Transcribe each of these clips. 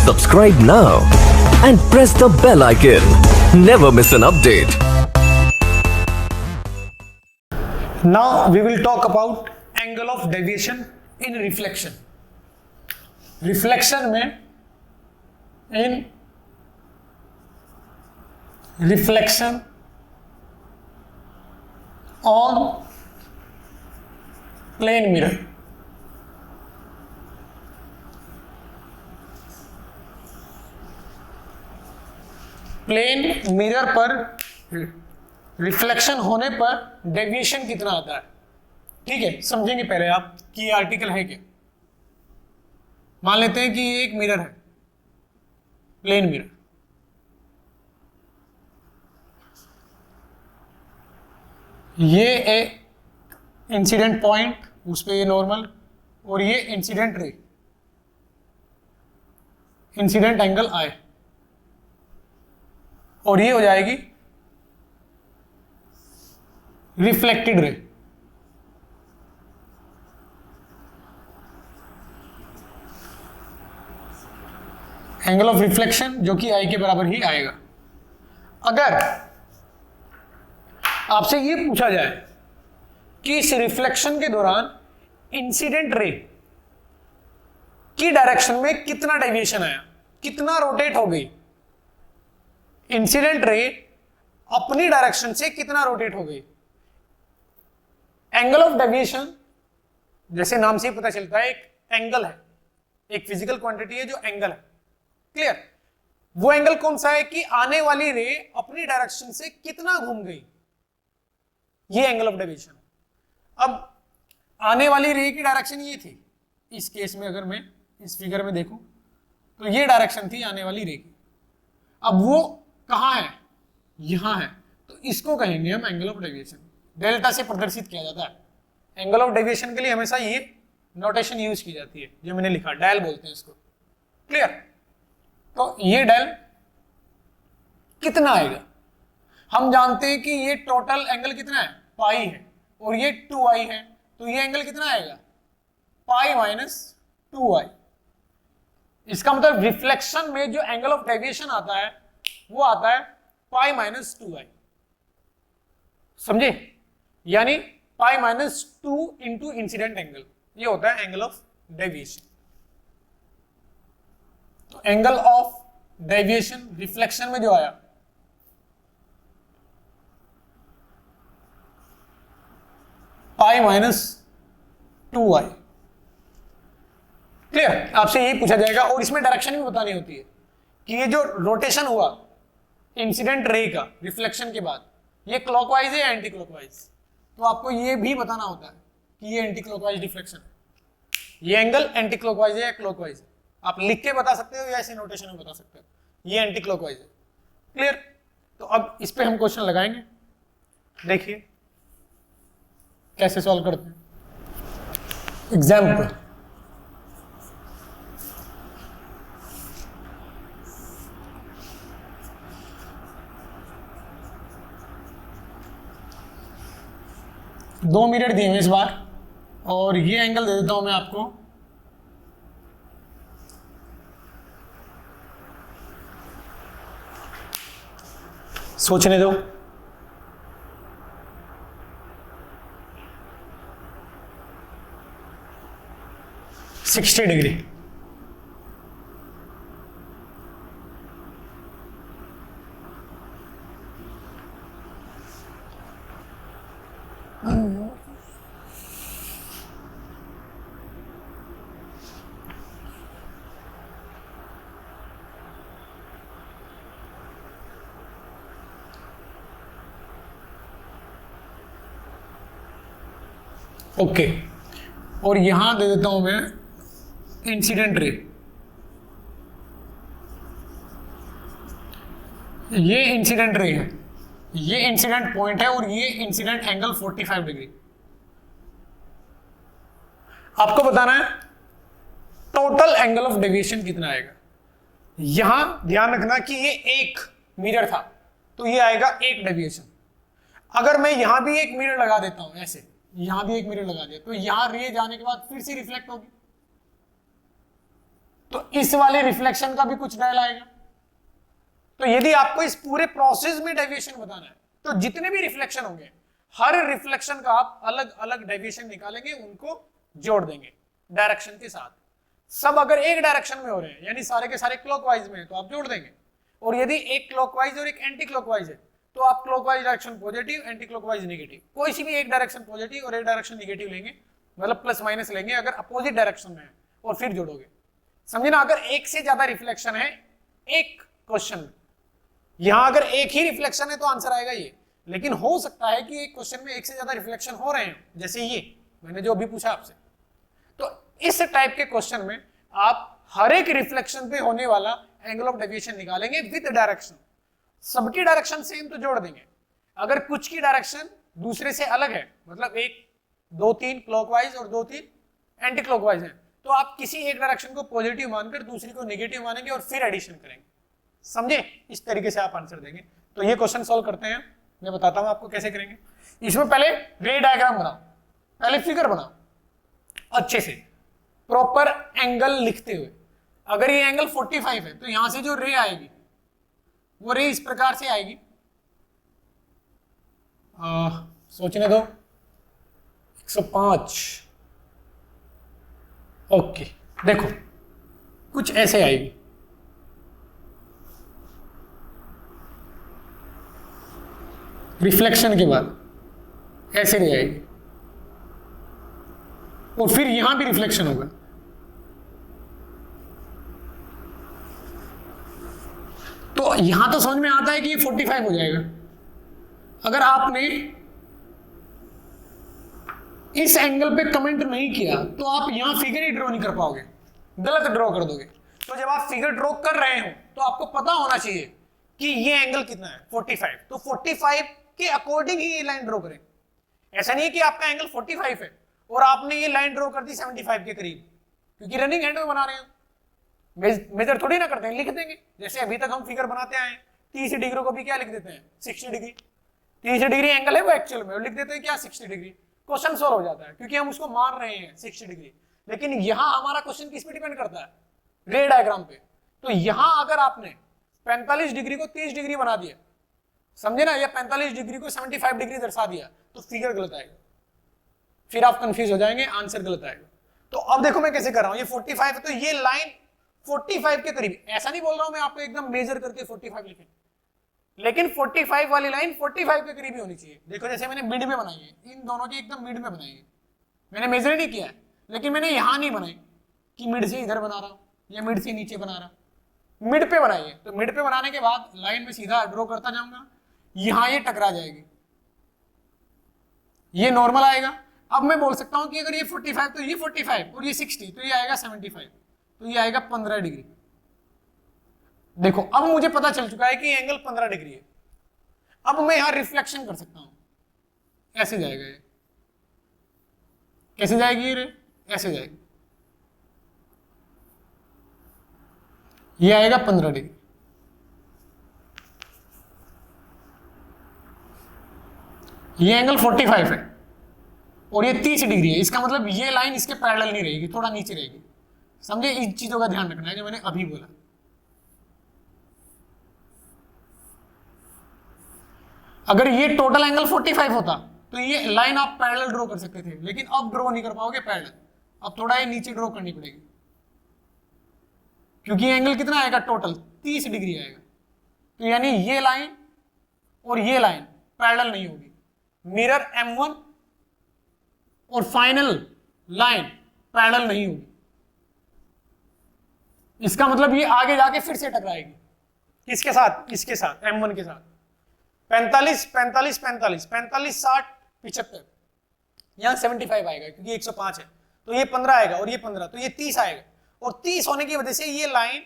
Subscribe now and press the bell icon. Never miss an update. Now we will talk about angle of deviation in reflection. Reflection में in reflection on plane mirror. Plane mirror पर reflection होने पर deviation कितना आता है, ठीक है। समझेंगे पहले आप कि ये आर्टिकल है क्या। मान लेते हैं कि ये एक मिरर है, प्लेन मिरर। ये एक इंसिडेंट पॉइंट, उस पे ये नॉर्मल, और ये इंसिडेंट रे, इंसिडेंट एंगल आए, और ये हो जाएगी reflected ray. Angle of reflection जो कि आई के बराबर ही आएगा। अगर आपसे ये पूछा जाए कि इस रिफ्लेक्शन के दौरान इंसिडेंट रे की डायरेक्शन में कितना डेविएशन आया, कितना रोटेट हो गई, इंसिडेंट रे अपनी डायरेक्शन से कितना रोटेट हो गई। एंगल ऑफ डेविएशन जैसे नाम से ही पता चलता है एक एंगल है, एक फिजिकल क्वांटिटी है जो एंगल है। क्लियर। वो एंगल कौन सा है कि आने वाली रे अपनी डायरेक्शन से कितना घूम गई, ये एंगल ऑफ डेविएशन। अब आने वाली रे की डायरेक्शन ये थी, इस केस में अगर मैं इस फिगर में देखूं तो ये डायरेक्शन थी आने वाली रे की। अब वो कहां है, यहां है, तो इसको कहेंगे हम एंगल ऑफ डेविएशन। डेल्टा से प्रदर्शित किया जाता है। एंगल ऑफ डेविएशन के लिए हमेशा ये नोटेशन यूज की जाती है जो मैंने लिखा, डायल बोलते हैं इसको। क्लियर। तो ये डायल कितना आएगा, हम जानते हैं कि ये टोटल एंगल कितना है, पाई है, और ये 2i है, तो ये एंगल कितना आएगा, पाई माइनस 2i। इसका मतलब रिफ्लेक्शन में जो एंगल ऑफ डेविएशन आता है वो आता है पाई माइनस 2i। समझे, यानी pi minus 2 into incident angle, ये होता है एंगल ऑफ डेविएशन। तो एंगल ऑफ डेविएशन रिफ्लेक्शन में जो आया पाई माइनस 2i। क्लियर। आपसे यही पूछा जाएगा, और इसमें डायरेक्शन भी बतानी होती है कि ये जो रोटेशन हुआ इंसिडेंट रे का रिफ्लेक्शन के बाद, ये क्लॉकवाइज है या एंटी क्लॉकवाइज। तो आपको ये भी बताना होता है कि ये एंटी क्लॉकवाइज रिफ्लेक्शन है, ये एंगल एंटी क्लॉकवाइज है या क्लॉकवाइज है। आप लिख के बता सकते हो या ऐसे नोटेशन में बता सकते हो, ये एंटी क्लॉकवाइज है। क्लियर। तो अब इस पे हम क्वेश्चन लगाएंगे, देखिए कैसे सॉल्व करते हैं। एग्जाम्पल, दो मिरर दिए हुए इस बार, और ये एंगल दे देता हूं मैं आपको सोचने दो। Sixty degree. ओके, और यहां दे देता हूं मैं इंसिडेंट रे। ये इंसिडेंट रे है, ये इंसिडेंट पॉइंट है, और ये इंसिडेंट एंगल 45 डिग्री। आपको बताना है टोटल एंगल ऑफ डेविएशन कितना आएगा। यहां ध्यान रखना कि ये एक मिरर था, तो ये आएगा एक डेविएशन। अगर मैं यहां भी एक मिरर लगा देता हूं, ऐसे यहां भी एक मिरर लगा दिया, तो यहां रे जाने के बाद फिर से रिफ्लेक्ट होगी। तो इस वाले रिफ्लेक्शन का भी कुछ डायल आएगा। तो यदि आपको इस पूरे प्रोसेस में डेविएशन बताना है तो जितने भी रिफ्लेक्शन होंगे हर रिफ्लेक्शन का आप अलग अलग डेविएशन निकालेंगे, उनको जोड़ देंगे डायरेक्शन के साथ। सब अगर एक डायरेक्शन में हो रहे हैं यानी सारे के सारे क्लॉकवाइज में है तो आप जोड़ देंगे, और यदि एक क्लॉकवाइज और एक एंटी क्लॉकवाइज है तो आप clockwise direction positive, anti clockwise negative, कोई सी भी एक डायरेक्शन पॉजिटिव और एक डायरेक्शन नेगेटिव लेंगे, मतलब प्लस माइनस लेंगे अगर अपोजिट डायरेक्शन में है और फिर जोड़ोगे। समझे ना? अगर एक से ज्यादा रिफ्लेक्शन है एक क्वेश्चन में, यहां अगर एक ही रिफ्लेक्शन है तो आंसर आएगा ये, लेकिन हो सकता है कि एक क्वेश्चन में एक से ज्यादा रिफ्लेक्शन हो रहे हैं, जैसे ये मैंने जो अभी पूछा आपसे। तो इस टाइप के क्वेश्चन में आप हर एक रिफ्लेक्शन पे होने वाला एंगल ऑफ डेविएशन निकालेंगे विद डायरेक्शन। सबकी डायरेक्शन सेम तो जोड़ देंगे। अगर कुछ की डायरेक्शन दूसरे से अलग है, मतलब एक 2-3 क्लॉकवाइज और 2-3 एंटी क्लॉकवाइज है, तो आप किसी एक डायरेक्शन को पॉजिटिव मानकर दूसरी को नेगेटिव मानेंगे और फिर एडिशन करेंगे। समझे? इस तरीके से आप आंसर देंगे। तो ये क्वेश्चन सॉल्व करते हैं, मैं बताता हूं आपको कैसे करेंगे। इसमें पहले रे डायग्राम बनाओ, पहले फिगर बनाओ अच्छे से, प्रॉपर एंगल लिखते हुए। अगर ये एंगल 45 है तो यहां से जो रे आएगी वो रे इस प्रकार से आएगी, सोचने दो, 105। ओके, देखो कुछ ऐसे आएगी, रिफ्लेक्शन के बाद ऐसे रे आएगी, और फिर यहां भी रिफ्लेक्शन होगा। तो यहां तो समझ में आता है कि ये 45 हो जाएगा। अगर आपने इस एंगल पे कमेंट नहीं किया तो आप यहां फिगर ही ड्रॉ नहीं कर पाओगे, गलत ड्रॉ कर दोगे। तो जब आप फिगर ड्रॉ कर रहे हो तो आपको पता होना चाहिए कि ये एंगल कितना है, 45। तो 45 के अकॉर्डिंग ही ये लाइन ड्रॉ करें। ऐसा नहीं है कि आपका एंगल 45 है और आपने ये लाइन ड्रॉ कर दी 75 के करीब, क्योंकि रनिंग हैंड में बना रहे हैं, मेजर थोड़ी ना करते हैं, लिख देंगे। जैसे अभी तक हम फिगर बनाते आए 30 डिग्री को भी क्या लिख देते हैं, 60 डिग्री। 30 डिग्री एंगल है वो एक्चुअल में, और लिख देते हैं क्या, 60 डिग्री। क्वेश्चन सॉल्व हो जाता है क्योंकि हम उसको मान रहे हैं 60 डिग्री। लेकिन यहां हमारा क्वेश्चन किस पे डिपेंड करता है, रे डायग्राम पे। तो यहां अगर आपने 45 डिग्री को 30 डिग्री बना दिया, समझे ना, या 45 डिग्री को 75 डिग्री दर्शा दिया, तो फिगर गलत आएगा, फिर आप कंफ्यूज हो जाएंगे, आंसर गलत आएगा। तो अब देखो मैं कैसे कर रहा हूं, ये 45 है तो ये लाइन 45 के करीब, ऐसा नहीं बोल रहा हूं मैं आपको एकदम मेजर करके 45 लिखें, लेकिन 45 वाली लाइन 45 के करीब ही होनी चाहिए। देखो जैसे मैंने मिड में बनाई है, इन दोनों की एकदम मिड में बनाई है, मैंने मेजर नहीं किया है, लेकिन मैंने यहां नहीं बनाई कि मिड से इधर बना रहा हूं या मिड से नीचे बना रहा, मिड पे बनाई है। तो मिड पे बनाने के बाद लाइन में सीधा ड्रॉ करता जाऊंगा, यहां ये टकरा जाएगी, ये नॉर्मल आएगा। अब मैं बोल सकता हूं कि अगर ये 45 तो ये 45 और ये 60 तो ये आएगा 75, तो ये आएगा 15 डिग्री। देखो अब मुझे पता चल चुका है कि एंगल 15 डिग्री है। अब मैं यहां रिफ्लेक्शन कर सकता हूं, ऐसे जाएगा ये, कैसे जाएगी ये रे, ऐसे जाएगी, ये आएगा 15 डिग्री। ये एंगल 45 है और ये 30 डिग्री है, इसका मतलब ये लाइन इसके पैरेलल नहीं रहेगी, थोड़ा नीचे रहेगी। समझे? इन चीजों का ध्यान रखना है जो मैंने अभी बोला। अगर ये टोटल एंगल 45 होता तो ये लाइन आप पैरेलल ड्रॉ कर सकते थे, लेकिन अब ड्रॉ नहीं कर पाओगे पैरेलल, अब थोड़ा ये नीचे ड्रॉ करनी पड़ेगी, क्योंकि एंगल कितना आएगा टोटल, 30 डिग्री आएगा। तो यानी ये लाइन और ये लाइन पैरेलल नहीं होगी, मिरर M1 और फाइनल लाइन पैरेलल नहीं होगी। इसका मतलब ये आगे जाके फिर से टकराएगी, किसके साथ, इसके साथ, M1 के साथ। 45 45 45 45 60 75, यहां 75 आएगा क्योंकि 105 है, तो ये 15 आएगा और ये 15, तो ये 30 आएगा। और 30 होने की वजह से ये लाइन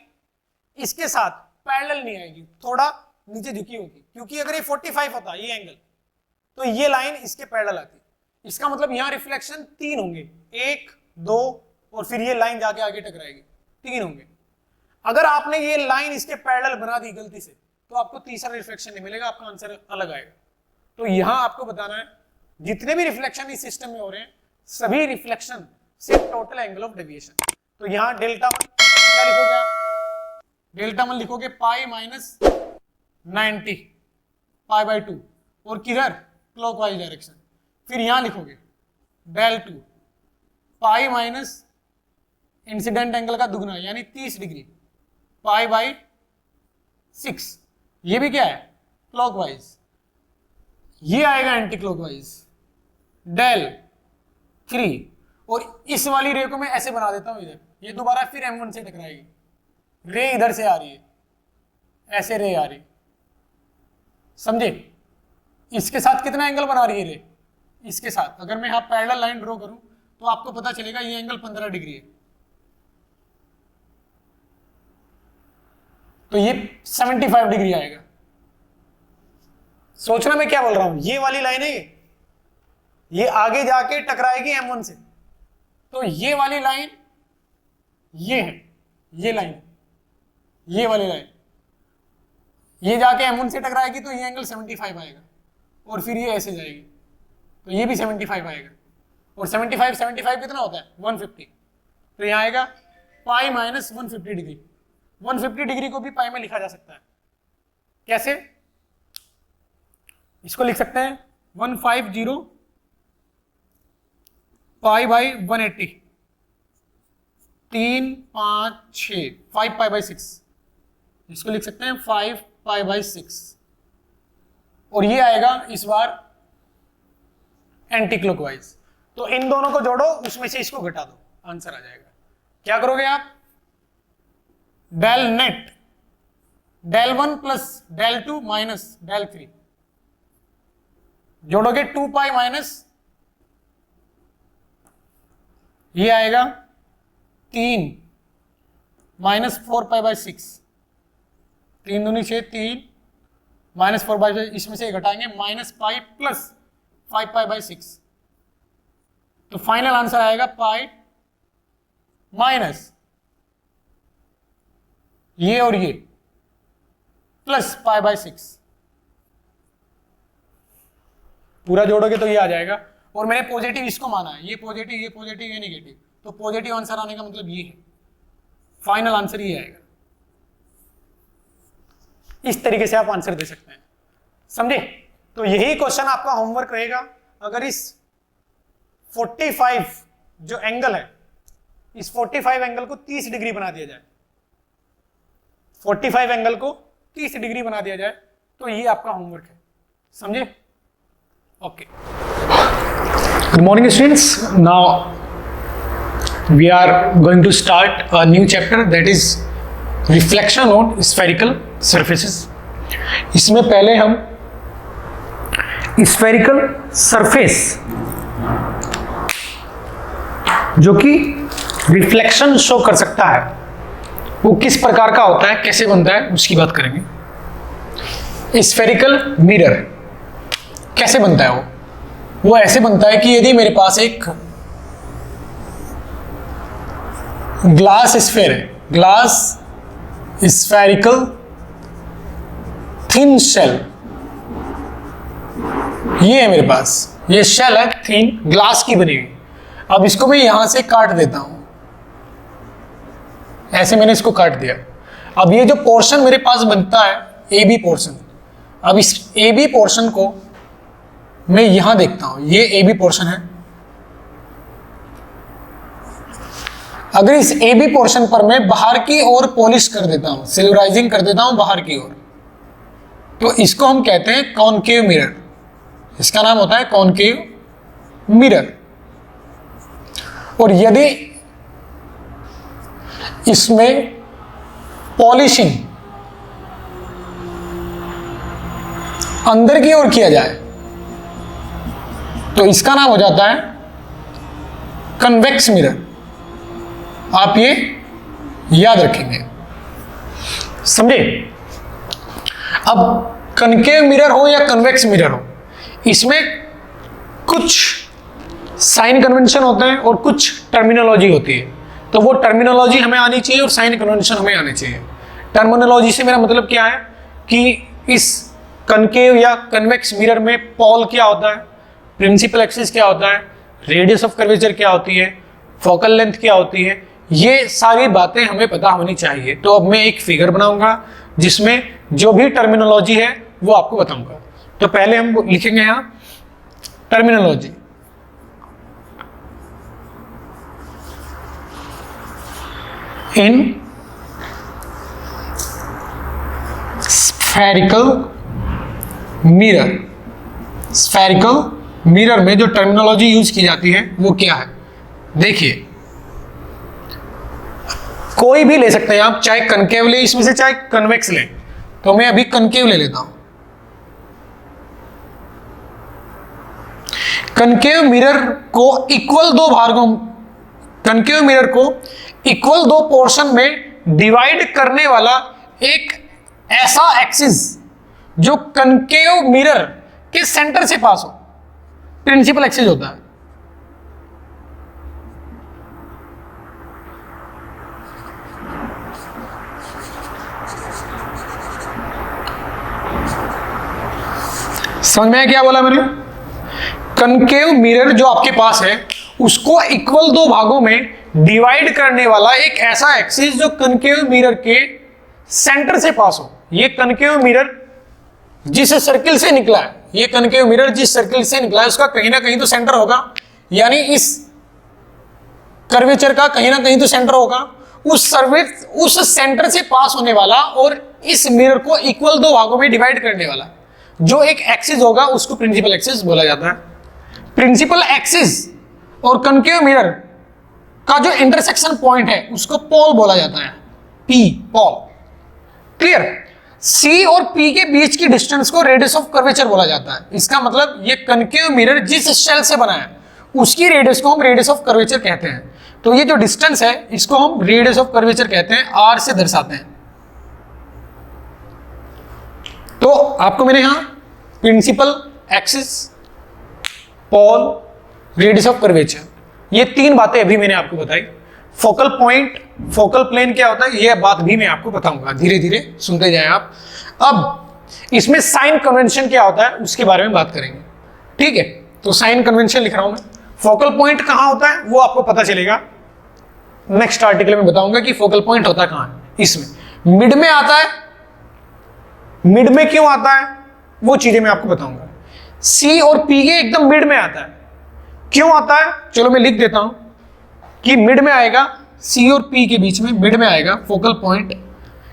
इसके साथ पैरेलल नहीं आएगी, थोड़ा नीचे झुकी होगी, क्योंकि अगर ये 45 होता ये एंगल तो ये लाइन इसके पैरेलल आती। इसका मतलब यहां रिफ्लेक्शन 3 होंगे, 1 2 और फिर ये लाइन जाके आगे टकराएगी, 3 होंगे। अगर आपने ये लाइन इसके पैरेलल बना दी गलती से तो आपको तीसरा रिफ्लेक्शन नहीं मिलेगा, आपका आंसर अलग आएगा। तो यहां आपको बताना है जितने भी रिफ्लेक्शन इस सिस्टम में हो रहे हैं सभी रिफ्लेक्शन से टोटल एंगल ऑफ डेविएशन। तो यहां डेल्टा 1 क्या क्या लिखोगे आप? डेल्टा 1 लिखोगे पाई माइनस 90 पाई बाई 2 और किधर क्लॉकवाइज डायरेक्शन। फिर यहां लिखोगे del 2 pi minus incident angle का दुगना यानी 30 डिग्री पाई बाई 6। ये भी क्या है क्लॉकवाइज, ये आएगा एंटी क्लॉकवाइज डेल 3। और इस वाली रे को मैं ऐसे बना देता हूं इधर, ये दोबारा फिर M1 से टकराएगी, रे इधर से आ रही है, ऐसे रे आ रही, समझे? इसके साथ कितना एंगल बना रही है रे, इसके साथ अगर मैं यहां पैरेलल लाइन ड्रॉ करूं तो आपको पता चलेगा ये एंगल 15 डिग्री है, तो ये 75 डिग्री आएगा। सोचना मैं क्या बोल रहा हूं, ये वाली लाइन है ये आगे जाके टकराएगी M1 से, तो ये वाली लाइन ये है, ये लाइन, ये वाली लाइन ये जाके M1 से टकराएगी तो ये एंगल 75 आएगा, और फिर ये ऐसे जाएगी तो ये भी 75 आएगा, और 75 कितना होता है 150, तो यहाँ आएगा पाई माइनस 150 डिग्री। 150 डिग्री को भी पाई में लिखा जा सकता है, कैसे? इसको लिख सकते हैं 150 पाई बाई 180, 3 5 6 5 पाई बाई 6, इसको लिख सकते हैं 5 पाई बाई 6, और ये आएगा इस बार एंटी क्लॉकवाइज। तो इन दोनों को जोड़ो, उसमें से इसको घटा दो, आंसर आ जाएगा। क्या करोगे आप? Del net del 1 plus del 2 minus del 3 जोड़ोगे 2 पाई माइनस ये आएगा 3 माइनस 4 पाई बाई 6, 3 दूनी 6 3 माइनस 4 बाई, इसमें से घटाएंगे minus pi plus 5 pi by 6, तो फाइनल आंसर आएगा पाई माइनस ये और ये प्लस पाई बाई 6। पूरा जोड़ोगे तो ये आ जाएगा, और मैंने पॉजिटिव इसको माना है, ये पॉजिटिव ये नेगेटिव, तो पॉजिटिव आंसर आने का मतलब ये है, फाइनल आंसर ये आएगा। इस तरीके से आप आंसर दे सकते हैं, समझे? तो यही क्वेश्चन आपका होमवर्क रहेगा। अगर इस 45 जो एंगल है, इस 45 एंगल को 30 डिग्री बना दिया जाए, 45 एंगल को 30 डिग्री बना दिया जाए, तो ये आपका होमवर्क है, समझे? Okay, good morning students. Now we are going to start a new chapter, that is reflection on spherical surfaces. इसमें पहले हम स्फेरिकल सरफेस जो कि रिफ्लेक्शन शो कर सकता है वो किस प्रकार का होता है, कैसे बनता है, उसकी बात करेंगे। स्फेरिकल मिरर कैसे बनता है? वो ऐसे बनता है कि यदि मेरे पास एक ग्लास स्फेयर है, ग्लास स्फेरिकल थिन शेल, ये है मेरे पास, ये शेल है थिन ग्लास की बनी हुई। अब इसको मैं यहां से काट देता हूं, ऐसे मैंने इसको काट दिया। अब ये जो पोर्शन मेरे पास बनता है ए बी पोर्शन, अब इस ए बी पोर्शन को मैं यहां देखता हूं, ये ए बी पोर्शन है। अगर इस ए बी पोर्शन पर मैं बाहर की ओर पॉलिश कर देता हूं, सिल्वराइजिंग कर देता हूं बाहर की ओर, तो इसको हम कहते हैं कॉनकेव मिरर। इसका नाम होता है कॉनकेव मिरर। और यदि इसमें पॉलिशिंग अंदर की ओर किया जाए तो इसका नाम हो जाता है कन्वेक्स मिरर। आप ये याद रखेंगे, समझे? अब कनकेव मिरर हो या कन्वेक्स मिरर हो, इसमें कुछ साइन कन्वेंशन होते हैं और कुछ टर्मिनोलॉजी होती है। तो वो टर्मिनोलॉजी हमें आनी चाहिए और साइन कन्वेंशन हमें आनी चाहिए। टर्मिनोलॉजी से मेरा मतलब क्या है कि इस कनकेव या कन्वेक्स मिरर में पॉल क्या होता है, प्रिंसिपल एक्सिस क्या होता है, रेडियस ऑफ कर्वेचर क्या होती है, फोकल लेंथ क्या होती है, ये सारी बातें हमें पता होनी चाहिए। तो अब मैं एक फिगर बनाऊंगा जिसमें जो भी टर्मिनोलॉजी है वो आपको बताऊंगा। तो पहले हम लिखेंगे यहां terminology. In spherical mirror, spherical mirror में जो टर्मिनोलॉजी यूज की जाती है वो क्या है? देखिए, कोई भी ले सकते हैं आप, चाहे कनकेव ले इसमें से, चाहे कन्वेक्स ले। तो मैं अभी कनकेव ले लेता हूं। कनकेव मिरर को इक्वल दो भागों, कनकेव मिरर को इक्वल दो पोर्शन में डिवाइड करने वाला एक ऐसा एक्सिस जो कनकेव मिरर के सेंटर से पास हो, प्रिंसिपल एक्सिस होता है। समझ में क्या बोला मैंने? कनकेव मिरर जो आपके पास है उसको इक्वल दो भागों में डिवाइड करने वाला एक ऐसा एक्सिस जो कनकेव मिरर के सेंटर से पास हो। ये कनकेव मिरर जिस सर्किल से निकला है, ये कनकेव मिरर जिस सर्किल से निकला है उसका कहीं ना कहीं तो सेंटर होगा, यानी इस कर्वेचर का कहीं ना कहीं तो सेंटर होगा। उस सेंटर से पास होने वाला और इस मिरर को इक्वल दो भागों में डिवाइड करने वाला जो एक एक्सिस होगा उसको प्रिंसिपल एक्सिस बोला जाता है। प्रिंसिपल एक्सिस और कनकेव मिरर का जो इंटरसेक्शन पॉइंट है उसको पोल बोला जाता है, पी, पोल। क्लियर? सी और पी के बीच की डिस्टेंस को रेडियस ऑफ कर्वेचर बोला जाता है। इसका मतलब ये कनकेव मिरर जिस शेल से बना है उसकी रेडियस को हम रेडियस ऑफ कर्वेचर कहते हैं। तो ये जो डिस्टेंस है इसको हम रेडियस ऑफ कर्वेचर कहते हैं, आर से दर्शाते हैं। तो आपको मैंने यहां principal axis, pole, radius of curvature, ये तीन बातें अभी मैंने आपको बताई। फोकल पॉइंट, फोकल प्लेन क्या होता है ये बात भी मैं आपको बताऊंगा, धीरे धीरे सुनते जाएं आप। अब इसमें साइन कन्वेंशन क्या होता है उसके बारे में बात करेंगे। ठीक है, तो साइन कन्वेंशन लिख रहा हूं मैं। फोकल पॉइंट कहां होता है वो आपको पता चलेगा, नेक्स्ट आर्टिकल में बताऊंगा कि फोकल पॉइंट होता कहां है। इसमें मिड में आता है, मिड में क्यों आता है वो चीजें मैं आपको बताऊंगा। सी और पी के एकदम मिड में आता है, क्यों आता है चलो मैं लिख देता हूं कि मिड में आएगा, सी और पी के बीच में मिड में आएगा फोकल पॉइंट।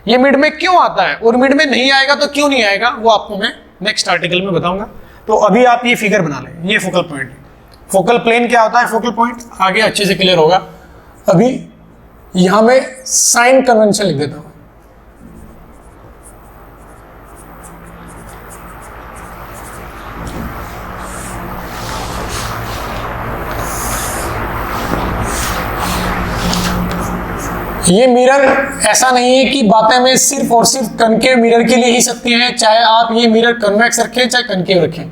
ये मिड में क्यों आता है और मिड में नहीं आएगा तो क्यों नहीं आएगा वो आपको मैं नेक्स्ट आर्टिकल में बताऊंगा। तो अभी आप ये फिगर बना लें, ये फोकल पॉइंट। फोकल प्लेन क्या होता है, फोकल पॉइंट आगे अच्छे से क्लियर होगा। अभी यहां मैं साइन कन्वेंशन लिख देता हूं। ये मिरर ऐसा नहीं है कि बातें में सिर्फ और सिर्फ कनकेव मिरर के लिए ही सकती हैं, चाहे आप ये मिरर कन्वेक्स रखें चाहे कनकेव रखें,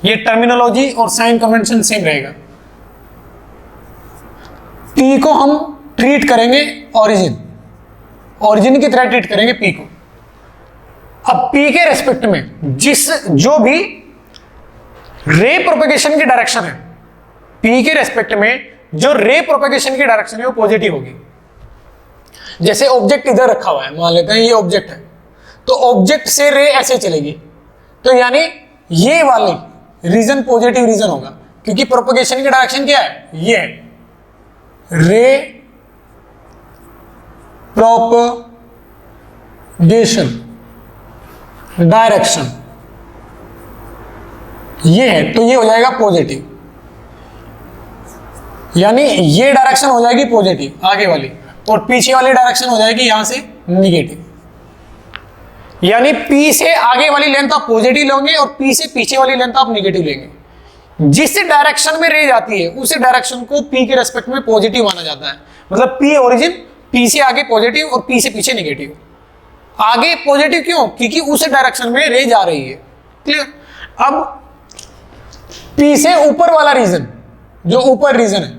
ये टर्मिनोलॉजी और साइन कन्वेंशन सेम रहेगा। पी को हम ट्रीट करेंगे ओरिजिन, ओरिजिन की तरह ट्रीट करेंगे पी को। अब पी के रेस्पेक्ट में जो भी रे प्रोपेगेशन की डायरेक्शन है, पी के रेस्पेक्ट में जो रे प्रोपेगेशन की डायरेक्शन है वो पॉजिटिव होगी। जैसे ऑब्जेक्ट इधर रखा हुआ है, मान लेते हैं ये ऑब्जेक्ट है, तो ऑब्जेक्ट से रे ऐसे चलेगी, तो यानी ये वाली रीजन पॉजिटिव रीजन होगा, क्योंकि प्रोपेगेशन की डायरेक्शन क्या है, ये है रे प्रोपेगेशन डायरेक्शन, ये है, तो ये हो जाएगा पॉजिटिव, यानी ये डायरेक्शन हो जाएगी पॉजिटिव आगे वाली, और पीछे वाली डायरेक्शन हो जाएगी यहां से निगेटिव। यानी पी से आगे वाली लेंथ आप पॉजिटिव लोगे और पी से पीछे वाली लेंथ आप निगेटिव लेंगे। जिस डायरेक्शन में रे जाती है उस डायरेक्शन को पी के रेस्पेक्ट में पॉजिटिव माना जाता है। मतलब पी ओरिजिन, पी से आगे पॉजिटिव और पी से पीछे निगेटिव। आगे पॉजिटिव क्यों, क्योंकि उस डायरेक्शन में रे जा रही है। क्लियर? अब पी से ऊपर वाला रीजन, जो ऊपर रीजन है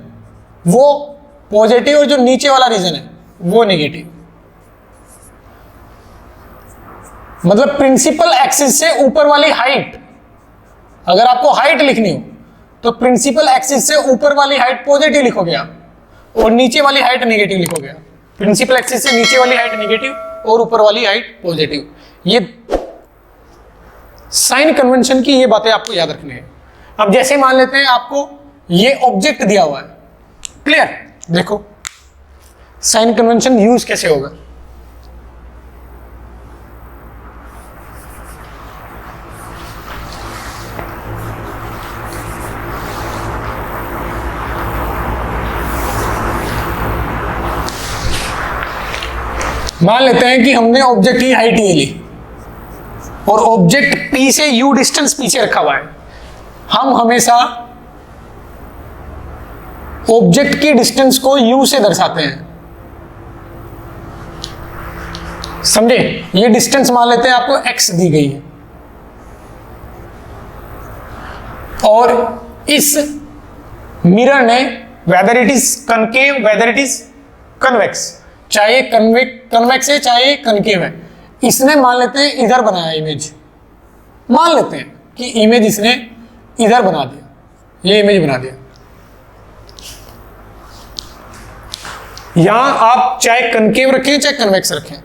वो पॉजिटिव और जो नीचे वाला रीजन है वो नेगेटिव। मतलब प्रिंसिपल एक्सिस से ऊपर वाली हाइट, अगर आपको हाइट लिखनी हो तो प्रिंसिपल एक्सिस से ऊपर वाली हाइट पॉजिटिव लिखोगे आप, और नीचे वाली हाइट नेगेटिव लिखोगे आप। प्रिंसिपल एक्सिस से नीचे वाली हाइट नेगेटिव और ऊपर वाली हाइट पॉजिटिव। ये साइन कन्वेंशन की ये बातें आपको याद रखनी है। अब जैसे मान लेते हैं आपको ये ऑब्जेक्ट दिया हुआ है, क्लियर, देखो साइन कन्वेंशन यूज कैसे होगा। मान लेते हैं कि हमने ऑब्जेक्ट की हाइट ये ली और ऑब्जेक्ट P से U डिस्टेंस पीछे रखा हुआ है। हम हमेशा ऑब्जेक्ट की डिस्टेंस को U से दर्शाते हैं, समझे। ये डिस्टेंस मान लेते हैं आपको x दी गई है और इस मिरर ने whether it is concave whether it is convex, चाहे कन्वेक्स है चाहे कनकेव है, इसने मान लेते हैं इधर बनाया इमेज, मान लेते हैं कि इमेज इसने इधर बना दिया, ये इमेज बना दिया। यहां आप चाहे कनकेव रखें चाहे कन्वेक्स रखें,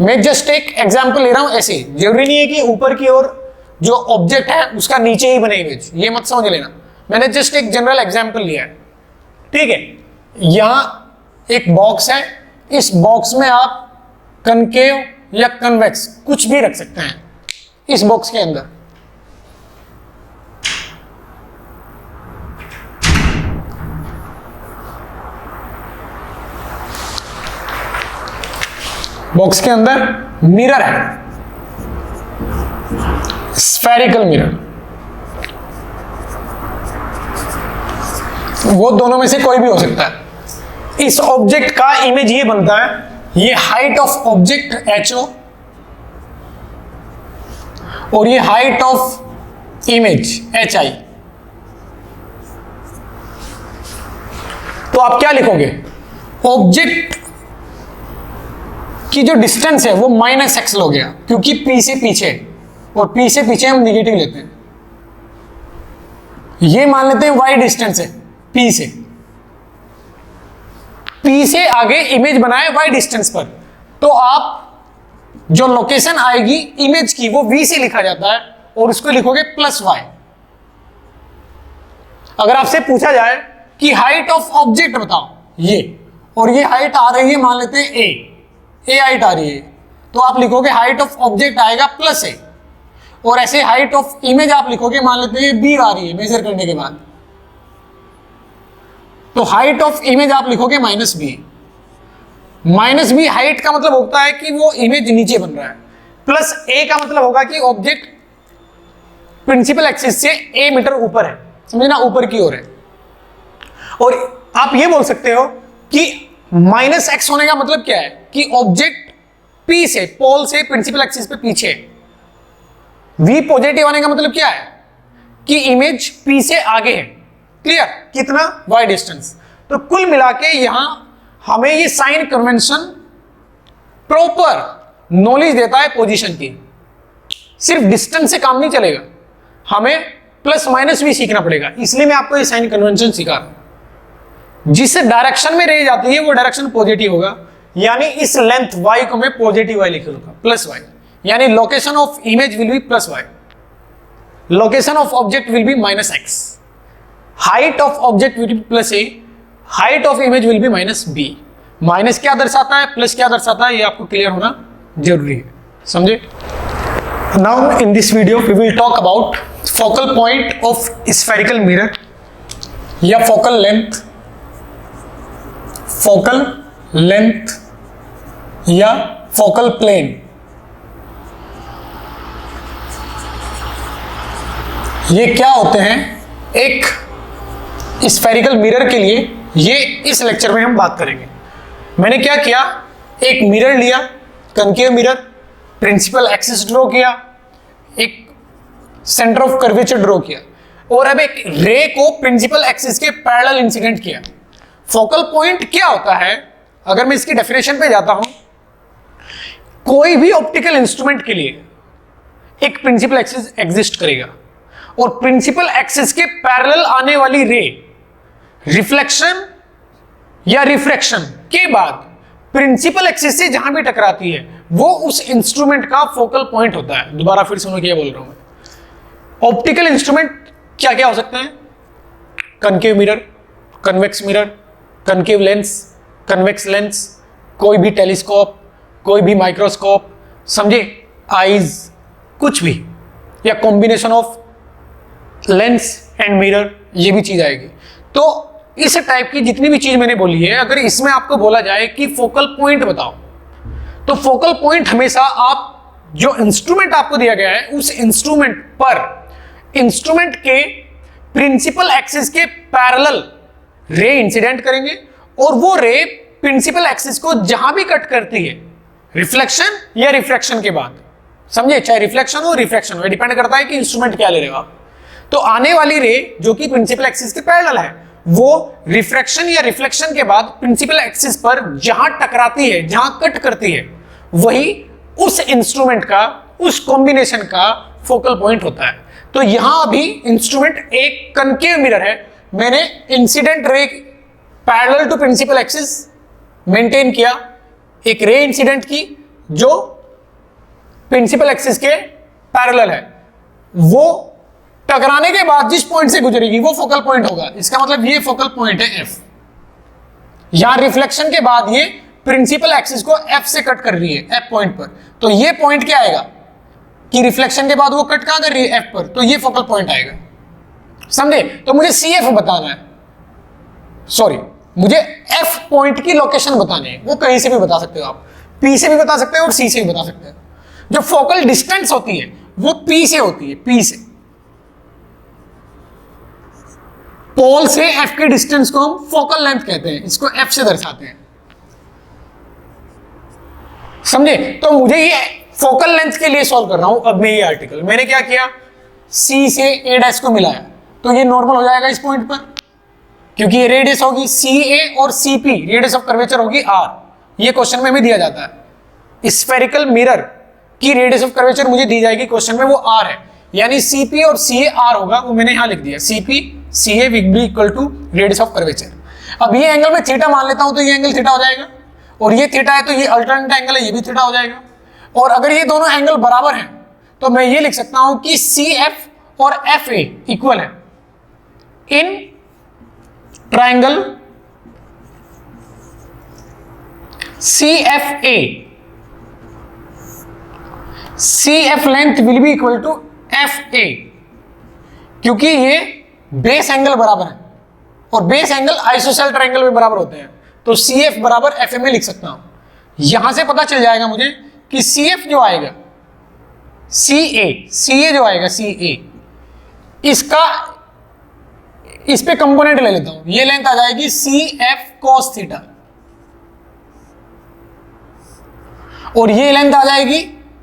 मैं जस्ट एक एग्जांपल ले रहा हूं। ऐसे जरूरी नहीं है कि ऊपर की ओर जो ऑब्जेक्ट है उसका नीचे ही बने इमेज, ये मत समझ लेना, मैंने जस्ट एक जनरल एग्जांपल लिया है, ठीक है। यहां एक बॉक्स है, इस बॉक्स में आप कनकेव या कन्वेक्स कुछ भी रख सकते हैं इस बॉक्स के अंदर। बॉक्स के अंदर मिरर है, स्फेरिकल मिरर, वो दोनों में से कोई भी हो सकता है। इस ऑब्जेक्ट का इमेज ये बनता है, ये हाइट ऑफ ऑब्जेक्ट HO और ये हाइट ऑफ इमेज HI। तो आप क्या लिखोगे, ऑब्जेक्ट की जो डिस्टेंस है वो -x हो गया क्योंकि P से पीछे, और P से पीछे हम निगेटिव लेते हैं। ये मान लेते हैं y डिस्टेंस है P से, P से आगे इमेज बनाए y डिस्टेंस पर, तो आप जो लोकेशन आएगी इमेज की वो V से लिखा जाता है और उसको लिखोगे +y। अगर आपसे पूछा जाए कि हाइट ऑफ ऑब्जेक्ट बताओ ये, और ये हाइट आ रही है मान लेते हैं a हाइट आ रही है, तो आप लिखोगे हाइट ऑफ ऑब्जेक्ट आएगा +a, और ऐसे हाइट ऑफ इमेज आप लिखोगे मान लेते हैं b आ रही है मेजर करने के बाद, तो हाइट ऑफ इमेज आप लिखोगे -b। -b हाइट का मतलब होता है कि वो इमेज नीचे बन रहा है, +a का मतलब होगा कि ऑब्जेक्ट प्रिंसिपल एक्सिस से a मीटर ऊपर है, समझे ना, ऊपर की ओर है। और आप ये बोल सकते हो कि -x होने का मतलब क्या है कि ऑब्जेक्ट P से, पोल से प्रिंसिपल एक्सिस पे पीछे है। V पॉजिटिव आने का मतलब क्या है कि इमेज P से आगे है, क्लियर, कितना, y डिस्टेंस। तो कुल मिला के यहां हमें ये साइन कन्वेंशन प्रॉपर नॉलेज देता है पोजीशन की। सिर्फ डिस्टेंस से काम नहीं चलेगा, हमें + भी सीखना पड़ेगा, इसलिए मैं आपको ये साइन कन्वेंशन सिखा रहा हूं। जिस डायरेक्शन में रेंज आती है वो डायरेक्शन पॉजिटिव होगा, यानी इस लेंथ y को मैं पॉजिटिव y लिखूंगा, +y, यानी location of image will be +y, location of object will be -x, height of object will be +a, height of image will be -b। Minus क्या दर्शाता है, प्लस क्या दर्शाता है, ये आपको क्लियर होना जरूरी है, समझे। Now in this video we will talk about focal point of spherical mirror या फोकल लेंथ या फोकल प्लेन। ये क्या होते हैं, एक स्फेरिकल मिरर के लिए ये इस लेक्चर में हम बात करेंगे। मैंने क्या किया, एक मिरर लिया, concave mirror, principal axis draw किया, एक सेंटर ऑफ कर्वेचर ड्रॉ किया, और अब एक रे को प्रिंसिपल एक्सिस के पैरेलल इंसिडेंट किया। फोकल पॉइंट क्या होता है, अगर मैं इसकी डेफिनेशन पे जाता हूं, कोई भी ऑप्टिकल इंस्ट्रूमेंट के लिए एक प्रिंसिपल एक्सिस एग्जिस्ट करेगा और प्रिंसिपल एक्सिस के पैरेलल आने वाली रे रिफ्लेक्शन या रिफ्रैक्शन के बाद प्रिंसिपल एक्सिस से जहां भी टकराती है वो उस इंस्ट्रूमेंट का फोकल पॉइंट होता है। दोबारा फिर सुनो क्या बोल रहा हूं मैं। ऑप्टिकल इंस्ट्रूमेंट क्या क्या हो सकते हैं? Concave mirror, convex mirror, concave lens, convex lens, कोई भी टेलीस्कोप, कोई भी माइक्रोस्कोप, समझे, आईज, कुछ भी, या combination of lens and mirror, ये भी चीज आएगी। तो इस टाइप की जितनी भी चीज मैंने बोली है, अगर इसमें आपको बोला जाए कि फोकल पॉइंट बताओ, तो फोकल पॉइंट हमेशा आप जो इंस्ट्रूमेंट आपको दिया गया है उस इंस्ट्रूमेंट पर इंस्ट्रूमेंट के प्रिंसिपल एक्सिस के पैरेलल रे इंसिडेंट करेंगे और वो रे प्रिंसिपल एक्सिस को जहां भी कट करती है, रिफ्लेक्शन या रिफ्रैक्शन के बाद, समझे, चाहे रिफ्लेक्शन हो रिफ्रैक्शन हो, डिपेंड करता है कि इंस्ट्रूमेंट क्या ले रहे हो आप। तो आने वाली रे जो कि प्रिंसिपल एक्सिस के पैरेलल है, वो रिफ्रैक्शन या रिफ्लेक्शन के बाद प्रिंसिपल एक्सिस पर जहां टकराती है, जहां कट करती है, वही उस इंस्ट्रूमेंट का, उस कॉम्बिनेशन का फोकल पॉइंट होता है। तो यहां अभी इंस्ट्रूमेंट एक कनकेव मिरर है, मैंने incident ray parallel to principal axis maintain किया, एक रे इंसिडेंट की जो प्रिंसिपल एक्सिस के पैरेलल है, वो टकराने के बाद जिस पॉइंट से गुजरेगी वो फोकल पॉइंट होगा। इसका मतलब ये फोकल पॉइंट है एफ। यहां रिफ्लेक्शन के बाद ये प्रिंसिपल एक्सिस को एफ से कट कर रही है, एफ पॉइंट पर, तो ये पॉइंट क्या आएगा कि रिफ्लेक्शन के बाद वो कट कहां कर रही है, एफ पर, तो ये फोकल पॉइंट आएगा, समझे। तो मुझे सी एफ बताना है, सॉरी, मुझे एफ पॉइंट की लोकेशन बतानी है। वो कहीं से भी बता सकते हो आप, पी से भी बता सकते हो और सी से भी बता सकते हो। जो फोकल डिस्टेंस होती है वो पी से होती है, पी से, पोल से एफ के डिस्टेंस को हम फोकल लेंथ कहते हैं, इसको एफ से दर्शाते हैं, समझे। तो मुझे ये फोकल लेंथ के लिए सॉल्व कर रहा हूं। अब मैं ये आर्टिकल मैंने क्या किया, सी से ए डैश को मिलाया, तो ये नॉर्मल हो जाएगा इस पॉइंट पर, क्योंकि ये रेडियस होगी सी ए और C P, radius of curvature होगी आर। ये क्वेश्चन में भी दिया जाता है, स्फेरिकल मिरर की रेडियस ऑफ कर्वेचर मुझे दी जाएगी क्वेश्चन में, वो आर है, यानी सी पी और सी ए आर होगा, वो मैंने यहां लिख दिया, C P C A will be equal to radius of curvature. अब ये एंगल में थीटा मान लेता हूं, तो ये एंगल थीटा हो जाएगा, और ये थीटा है तो ये अल्टरनेट एंगल है, ये भी थीटा हो जाएगा। और अगर ये दोनों एंगल बराबर हैं तो मैं ये लिख सकता हूं कि सी एफ और एफ ए इक्वल है in triangle C F A. C F length will be equal to F A, क्योंकि ये बेस एंगल बराबर है और बेस एंगल आइसोसेल ट्रायंगल में बराबर होते हैं, तो सी एफ बराबर एफ ए में लिख सकता हूं। यहां से पता चल जाएगा मुझे कि सी एफ जो आएगा, सी ए जो आएगा, सी ए, इसका इस पे कंपोनेंट ले लेता हूं, ये लेंथ आ जाएगी सी एफ कॉस थीटा, और ये लेंथ आ जाएगी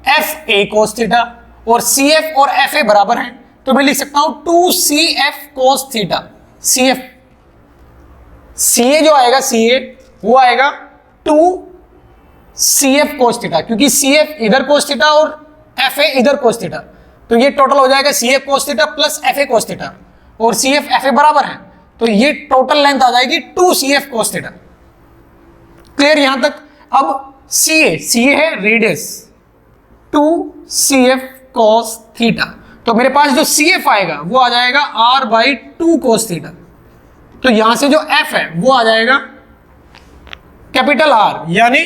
एफ ए कोस थीटा, और सी एफ और एफ ए बराबर हैं, तो मैं लिख सकता हूं 2cf cos थीटा। सी ए जो आएगा, सी ए वो आएगा 2cf cos थीटा, क्योंकि cf इधर cos थीटा और fa इधर cos थीटा, तो ये टोटल हो जाएगा cf cos theta plus fa cos theta, और cf fa बराबर है, तो ये टोटल लेंथ आ जाएगी 2cf cos थीटा। क्लियर यहां तक? अब ca है रेडियस, 2cf cos थीटा, तो मेरे पास जो CF आएगा वो आ जाएगा r/2 cos थीटा। तो यहां से जो F है वो आ जाएगा कैपिटल R, यानी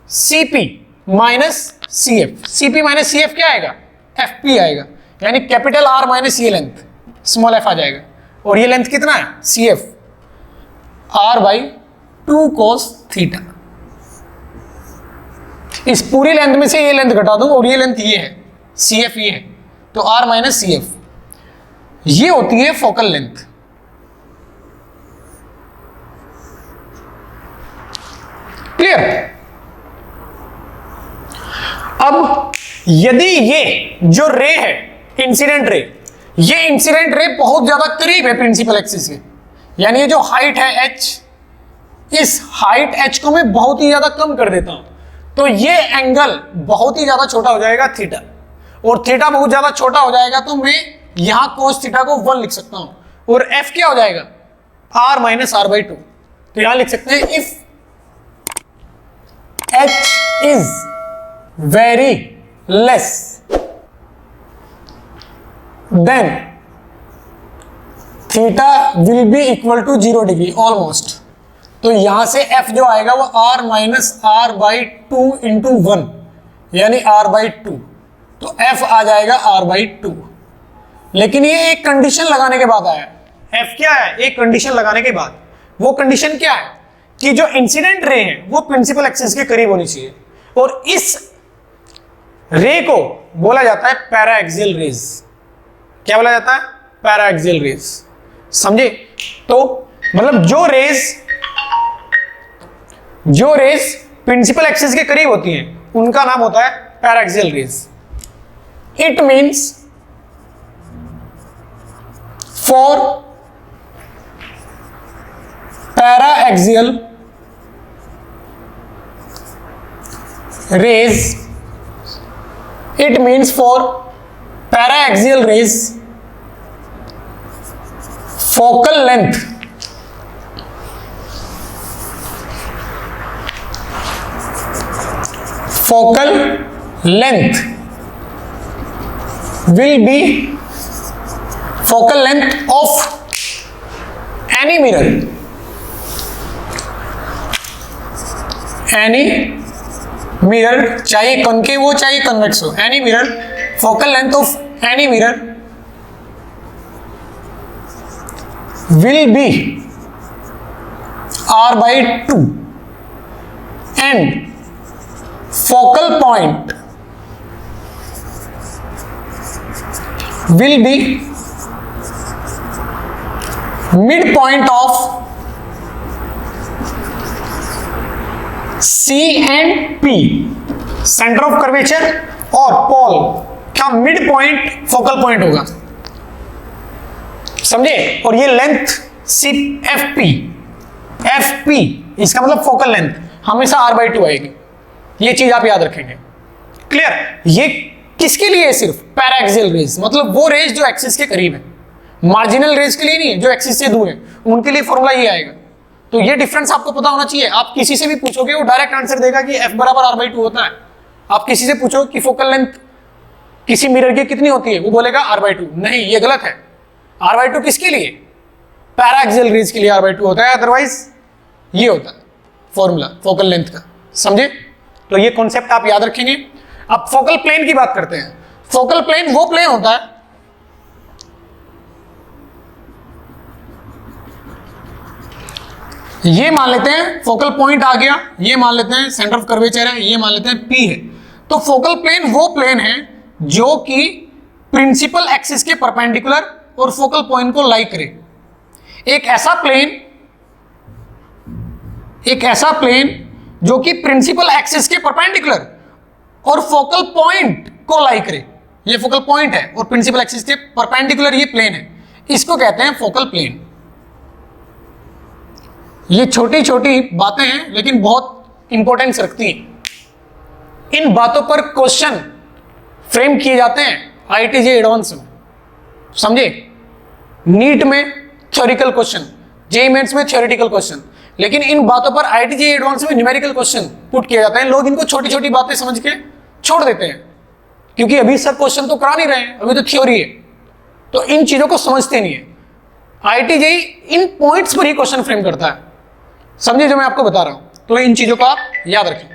CP minus CF। CP minus CF क्या आएगा? FP आएगा, यानी कैपिटल R माइनस ये लेंथ स्मॉल f आ जाएगा, और ये लेंथ कितना है? CF, r/2 cos theta. इस पूरी लेंथ में से ये लेंथ घटा दूं और ये लेंथ ये है, CF ये है, तो R माइनस सी एफ, ये होती है फोकल लेंथ। क्लियर? अब यदि ये जो रे है इंसिडेंट रे, ये इंसिडेंट रे बहुत ज्यादा करीब है प्रिंसिपल एक्सिस के, यानी ये जो हाइट है h, इस हाइट h को मैं बहुत ही ज्यादा कम कर देता हूं, तो ये एंगल बहुत ही ज्यादा छोटा हो जाएगा थीटा, और थीटा बहुत ज्यादा छोटा हो जाएगा तो मैं यहां cos थीटा को 1 लिख सकता हूं, और f क्या हो जाएगा? r माइनस r/2, तो यहां लिख सकते हैं if h is very less then theta will be equal to 0 degree almost. तो यहां से f जो आएगा वो r minus r by 2 into 1 यानी r बाई 2। तो f आ जाएगा r बाई 2। लेकिन ये एक कंडीशन लगाने के बाद आया। f क्या है? एक कंडीशन लगाने के बाद। वो कंडीशन क्या है कि जो इंसिडेंट रे है वो प्रिंसिपल एक्सिस के करीब होनी चाहिए, और इस रे को बोला जाता है पैरा एक्सियल रेज। क्या बोला जाता है? Para axial rays. समझे? तो मतलब जो रेज प्रिंसिपल एक्सिस के करीब होती हैं उनका नाम होता है para axial rays. It means for para axial rays, it means for para-axial rays focal length will be focal length of any mirror, चाहे कॉन्केव हो चाहे कन्वेक्स हो, any mirror, focal length of any mirror will be r by 2 and focal point will be midpoint of C and P, centre of curvature और पोल का mid point focal point होगा। समझे? और ये लेंथ सी एफ पी इसका मतलब focal length हमेशा r by 2 आएगी। ये चीज आप याद रखेंगे। क्लियर? ये किसके लिए है? सिर्फ पैरा एक्सियल रेज, मतलब वो रेज जो एक्सिस के करीब है। मार्जिनल रेज के लिए नहीं है, जो एक्सिस से दूर है उनके लिए फॉर्मूला ये आएगा। तो ये डिफरेंस आपको पता होना चाहिए। आप किसी से भी पूछोगे वो डायरेक्ट आंसर देगा कि f बराबर r by 2 होता है। आप किसी से पूछो कि फोकल लेंथ किसी मिरर की कितनी होती है, वो बोलेगा r by 2। नहीं, ये गलत है। r by 2 किसके लिए? पैरा एक्सियल रेज के लिए r by 2 होता है, अदरवाइज ये होता है फॉर्मूला फोकल लेंथ का। समझे? तो ये कॉन्सेप्ट आप याद रखेंगे। अब फोकल प्लेन की बात करते हैं। फोकल प्लेन वो प्लेन होता है ये मान लेते हैं फोकल पॉइंट आ गया, ये मान लेते हैं सेंटर ऑफ कर्वेचर है, ये मान लेते हैं P है। तो फोकल प्लेन वो प्लेन है जो कि प्रिंसिपल एक्सिस के परपेंडिकुलर और फोकल पॉइंट को लाई करे। एक ऐसा प्लेन जो कि प्रिंसिपल एक्सिस के परपेंडिकुलर और फोकल पॉइंट को लाई करे। ये फोकल पॉइंट है और प्रिंसिपल एक्सिस के परपेंडिकुलर ये प्लेन है, इसको कहते हैं फोकल प्लेन। ये छोटी छोटी बातें हैं लेकिन बहुत इंपॉर्टेंस रखती हैं। इन बातों पर क्वेश्चन फ्रेम किए जाते हैं IIT JEE एडवांस में। समझे? नीट में थ्योरिकल क्वेश्चन, JEE मेंस में थ्योरेटिकल क्वेश्चन, लेकिन इन बातों पर IIT JEE एडवांस में न्यूमेरिकल क्वेश्चन पुट किए जाते हैं। लोग इनको छोटी छोटी बातें समझ के छोड़ देते हैं क्योंकि अभी सब क्वेश्चन तो करा नहीं रहे हैं, अभी तो थ्योरी है, तो इन चीजों को समझते नहीं है। IIT JEE इन पॉइंट्स पर ही क्वेश्चन फ्रेम करता है। समझे जो मैं आपको बता रहा हूं? तो इन चीजों को आप याद रखें।